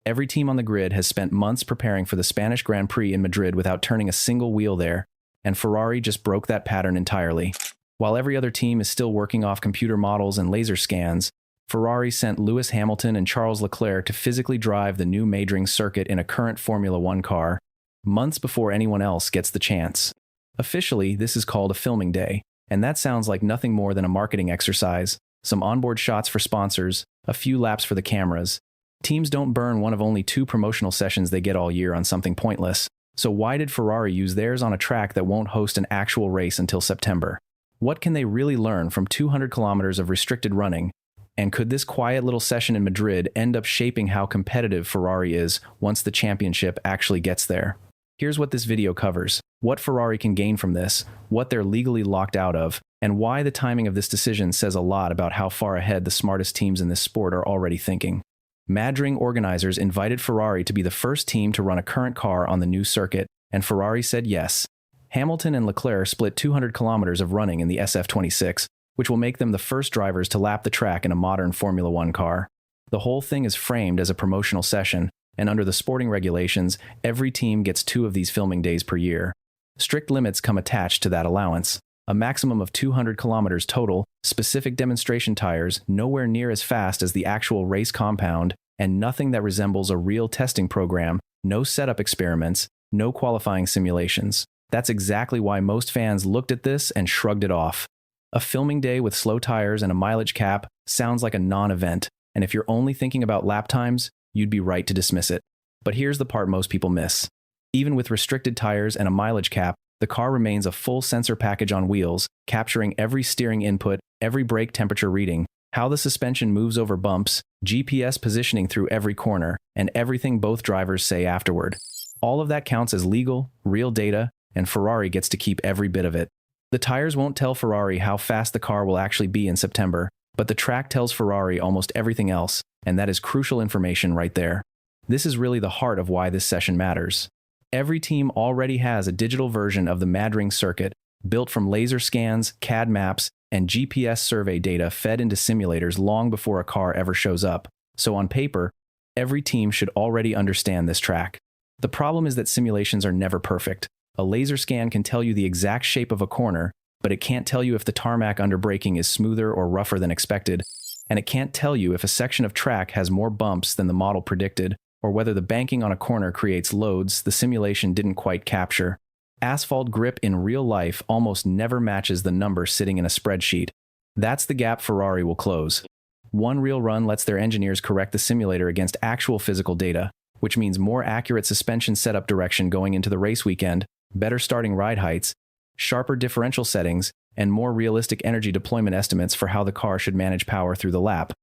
Every team on the grid has spent months preparing for the Spanish Grand Prix in Madrid without turning a single wheel there, and Ferrari just broke that pattern entirely. While every other team is still working off computer models and laser scans, Ferrari sent Lewis Hamilton and Charles Leclerc to physically drive the new Madring circuit in a current Formula One car, months before anyone else gets the chance. Officially, this is called a filming day, and that sounds like nothing more than a marketing exercise, some onboard shots for sponsors, a few laps for the cameras. Teams don't burn one of only 2 promotional sessions they get all year on something pointless, so why did Ferrari use theirs on a track that won't host an actual race until September? What can they really learn from 200 kilometers of restricted running? And could this quiet little session in Madrid end up shaping how competitive Ferrari is once the championship actually gets there? Here's what this video covers: what Ferrari can gain from this, what they're legally locked out of, and why the timing of this decision says a lot about how far ahead the smartest teams in this sport are already thinking. Madring organizers invited Ferrari to be the first team to run a current car on the new circuit, and Ferrari said yes. Hamilton and Leclerc split 200 kilometers of running in the SF26, which will make them the first drivers to lap the track in a modern Formula One car. The whole thing is framed as a promotional session, and under the sporting regulations, every team gets 2 of these filming days per year. Strict limits come attached to that allowance: a maximum of 200 kilometers total, specific demonstration tires nowhere near as fast as the actual race compound, and nothing that resembles a real testing program, no setup experiments, no qualifying simulations. That's exactly why most fans looked at this and shrugged it off. A filming day with slow tires and a mileage cap sounds like a non-event, and if you're only thinking about lap times, you'd be right to dismiss it. But here's the part most people miss. Even with restricted tires and a mileage cap, the car remains a full sensor package on wheels, capturing every steering input, every brake temperature reading, how the suspension moves over bumps, GPS positioning through every corner, and everything both drivers say afterward. All of that counts as legal, real data, and Ferrari gets to keep every bit of it. The tires won't tell Ferrari how fast the car will actually be in September, but the track tells Ferrari almost everything else, and that is crucial information right there. This is really the heart of why this session matters. Every team already has a digital version of the Madring circuit, built from laser scans, CAD maps, and GPS survey data fed into simulators long before a car ever shows up. So on paper, every team should already understand this track. The problem is that simulations are never perfect. A laser scan can tell you the exact shape of a corner, but it can't tell you if the tarmac under braking is smoother or rougher than expected, and it can't tell you if a section of track has more bumps than the model predicted, or whether the banking on a corner creates loads the simulation didn't quite capture. Asphalt grip in real life almost never matches the number sitting in a spreadsheet. That's the gap Ferrari will close. One real run lets their engineers correct the simulator against actual physical data, which means more accurate suspension setup direction going into the race weekend, better starting ride heights, sharper differential settings, and more realistic energy deployment estimates for how the car should manage power through the lap.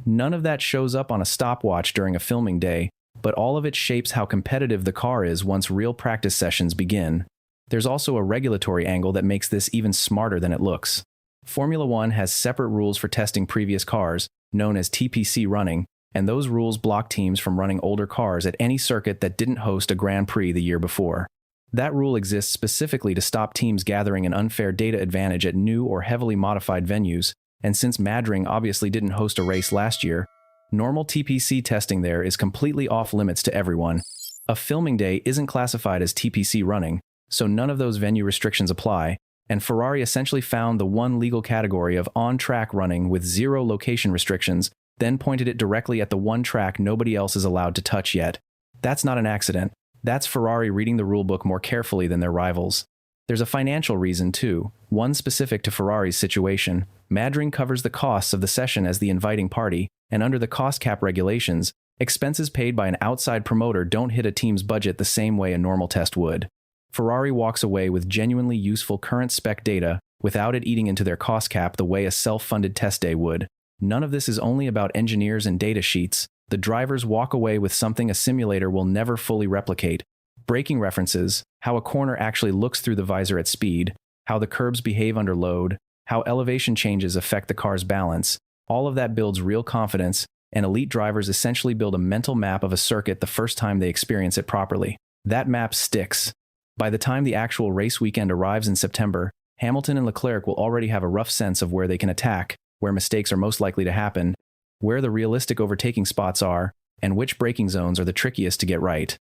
None of that shows up on a stopwatch during a filming day, but all of it shapes how competitive the car is once real practice sessions begin. There's also a regulatory angle that makes this even smarter than it looks. Formula One has separate rules for testing previous cars, known as TPC running, and those rules block teams from running older cars at any circuit that didn't host a Grand Prix the year before. That rule exists specifically to stop teams gathering an unfair data advantage at new or heavily modified venues, and since Madring obviously didn't host a race last year, normal TPC testing there is completely off limits to everyone. A filming day isn't classified as TPC running, so none of those venue restrictions apply, and Ferrari essentially found the one legal category of on-track running with 0 location restrictions, then pointed it directly at the one track nobody else is allowed to touch yet. That's not an accident. That's Ferrari reading the rulebook more carefully than their rivals. There's a financial reason, too, one specific to Ferrari's situation. Madring covers the costs of the session as the inviting party, and under the cost cap regulations, expenses paid by an outside promoter don't hit a team's budget the same way a normal test would. Ferrari walks away with genuinely useful current spec data without it eating into their cost cap the way a self-funded test day would. None of this is only about engineers and data sheets. The drivers walk away with something a simulator will never fully replicate. Braking references, how a corner actually looks through the visor at speed, how the curbs behave under load, how elevation changes affect the car's balance. All of that builds real confidence, and elite drivers essentially build a mental map of a circuit the first time they experience it properly. That map sticks. By the time the actual race weekend arrives in September, Hamilton and Leclerc will already have a rough sense of where they can attack, where mistakes are most likely to happen, where the realistic overtaking spots are, and which braking zones are the trickiest to get right.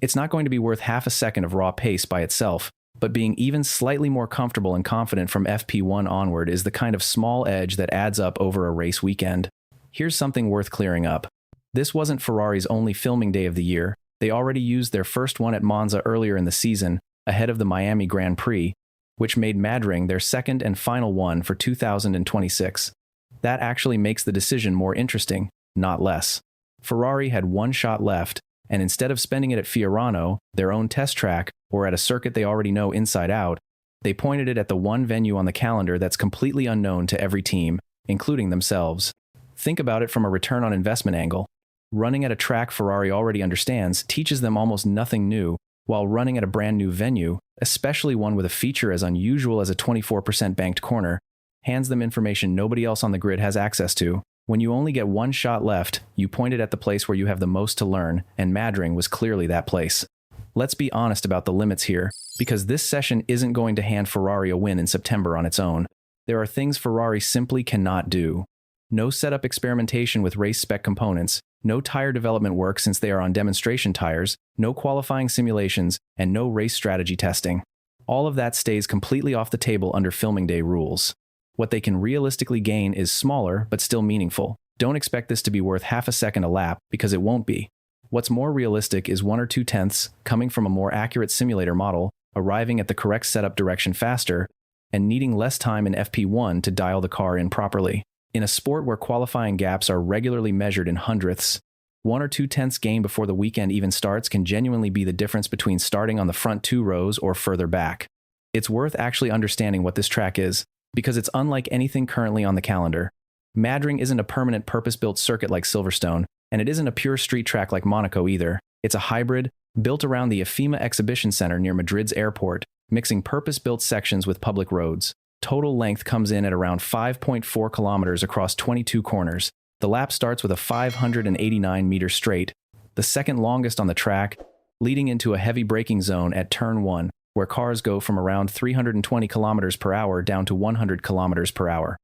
It's not going to be worth half a second of raw pace by itself, but being even slightly more comfortable and confident from FP1 onward is the kind of small edge that adds up over a race weekend. Here's something worth clearing up. This wasn't Ferrari's only filming day of the year. They already used their first one at Monza earlier in the season, ahead of the Miami Grand Prix, which made Madring their second and final one for 2026. That actually makes the decision more interesting, not less. Ferrari had one shot left, and instead of spending it at Fiorano, their own test track, or at a circuit they already know inside out, they pointed it at the one venue on the calendar that's completely unknown to every team, including themselves. Think about it from a return on investment angle. Running at a track Ferrari already understands teaches them almost nothing new, while running at a brand new venue, especially one with a feature as unusual as a 24% banked corner, hands them information nobody else on the grid has access to. When you only get one shot left, you point it at the place where you have the most to learn, and Madring was clearly that place. Let's be honest about the limits here, because this session isn't going to hand Ferrari a win in September on its own. There are things Ferrari simply cannot do. No setup experimentation with race spec components, no tire development work since they are on demonstration tires, no qualifying simulations, and no race strategy testing. All of that stays completely off the table under filming day rules. What they can realistically gain is smaller, but still meaningful. Don't expect this to be worth half a second a lap, because it won't be. What's more realistic is 1 or 2 tenths coming from a more accurate simulator model, arriving at the correct setup direction faster, and needing less time in FP1 to dial the car in properly. In a sport where qualifying gaps are regularly measured in hundredths, 1 or 2 tenths gain before the weekend even starts can genuinely be the difference between starting on the front 2 rows or further back. It's worth actually understanding what this track is, because it's unlike anything currently on the calendar. Madring isn't a permanent purpose-built circuit like Silverstone, and it isn't a pure street track like Monaco either. It's a hybrid, built around the IFEMA Exhibition Center near Madrid's airport, mixing purpose-built sections with public roads. Total length comes in at around 5.4 kilometers across 22 corners. The lap starts with a 589-meter straight, the second longest on the track, leading into a heavy braking zone at turn 1, where cars go from around 320 kilometers per hour down to 100 kilometers per hour.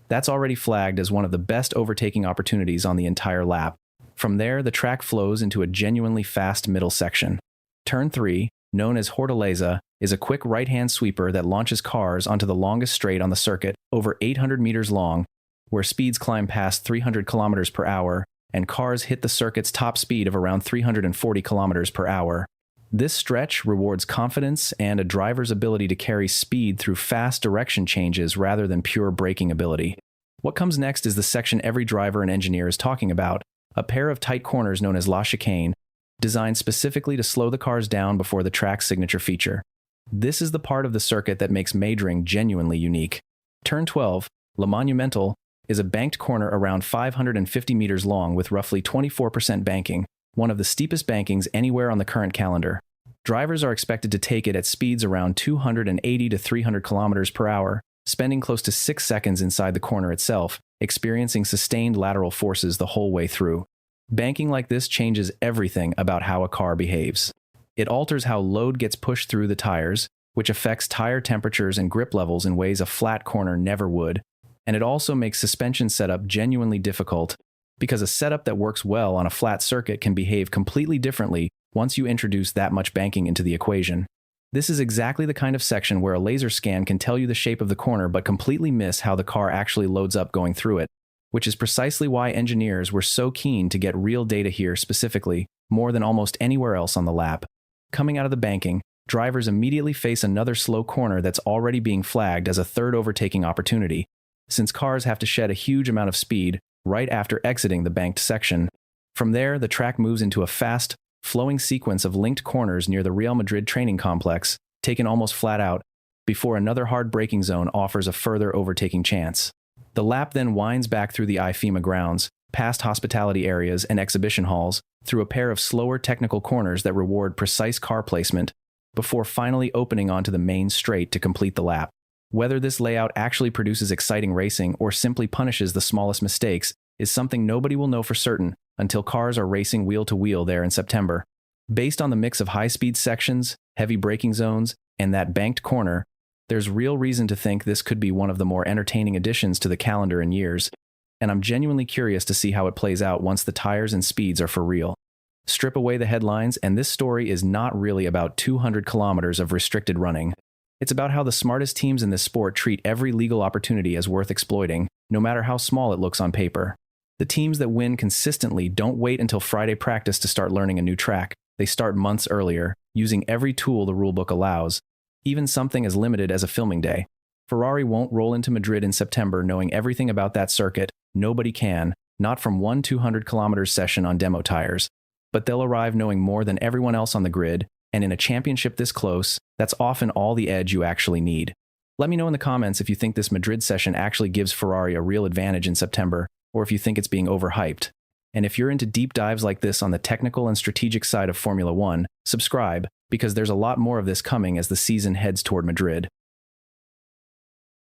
That's already flagged as one of the best overtaking opportunities on the entire lap. From there, the track flows into a genuinely fast middle section. Turn 3, known as Hortaleza, is a quick right-hand sweeper that launches cars onto the longest straight on the circuit, over 800 meters long, where speeds climb past 300 kilometers per hour, and cars hit the circuit's top speed of around 340 kilometers per hour. This stretch rewards confidence and a driver's ability to carry speed through fast direction changes rather than pure braking ability. What comes next is the section every driver and engineer is talking about, a pair of tight corners known as La Chicane, designed specifically to slow the cars down before the track's signature feature. This is the part of the circuit that makes Madring genuinely unique. Turn 12, La Monumental, is a banked corner around 550 meters long with roughly 24% banking, one of the steepest bankings anywhere on the current calendar. Drivers are expected to take it at speeds around 280 to 300 kilometers per hour, spending close to 6 seconds inside the corner itself, experiencing sustained lateral forces the whole way through. Banking like this changes everything about how a car behaves. It alters how load gets pushed through the tires, which affects tire temperatures and grip levels in ways a flat corner never would, and it also makes suspension setup genuinely difficult, because a setup that works well on a flat circuit can behave completely differently once you introduce that much banking into the equation. This is exactly the kind of section where a laser scan can tell you the shape of the corner but completely miss how the car actually loads up going through it, which is precisely why engineers were so keen to get real data here specifically, more than almost anywhere else on the lap. Coming out of the banking, drivers immediately face another slow corner that's already being flagged as a third overtaking opportunity, since cars have to shed a huge amount of speed right after exiting the banked section. From there, the track moves into a fast, flowing sequence of linked corners near the Real Madrid training complex, taken almost flat out, before another hard braking zone offers a further overtaking chance. The lap then winds back through the IFEMA grounds, past hospitality areas and exhibition halls, through a pair of slower technical corners that reward precise car placement, before finally opening onto the main straight to complete the lap. Whether this layout actually produces exciting racing or simply punishes the smallest mistakes is something nobody will know for certain until cars are racing wheel-to-wheel there in September. Based on the mix of high-speed sections, heavy braking zones, and that banked corner, there's real reason to think this could be one of the more entertaining additions to the calendar in years. and I'm genuinely curious to see how it plays out once the tires and speeds are for real. Strip away the headlines, and this story is not really about 200 kilometers of restricted running. It's about how the smartest teams in this sport treat every legal opportunity as worth exploiting, no matter how small it looks on paper. The teams that win consistently don't wait until Friday practice to start learning a new track. They start months earlier, using every tool the rulebook allows, even something as limited as a filming day. Ferrari won't roll into Madrid in September knowing everything about that circuit. Nobody can, not from one 200 kilometers session on demo tires. But they'll arrive knowing more than everyone else on the grid, and in a championship this close, that's often all the edge you actually need. Let me know in the comments if you think this Madrid session actually gives Ferrari a real advantage in September, or if you think it's being overhyped. And if you're into deep dives like this on the technical and strategic side of Formula One, subscribe, because there's a lot more of this coming as the season heads toward Madrid.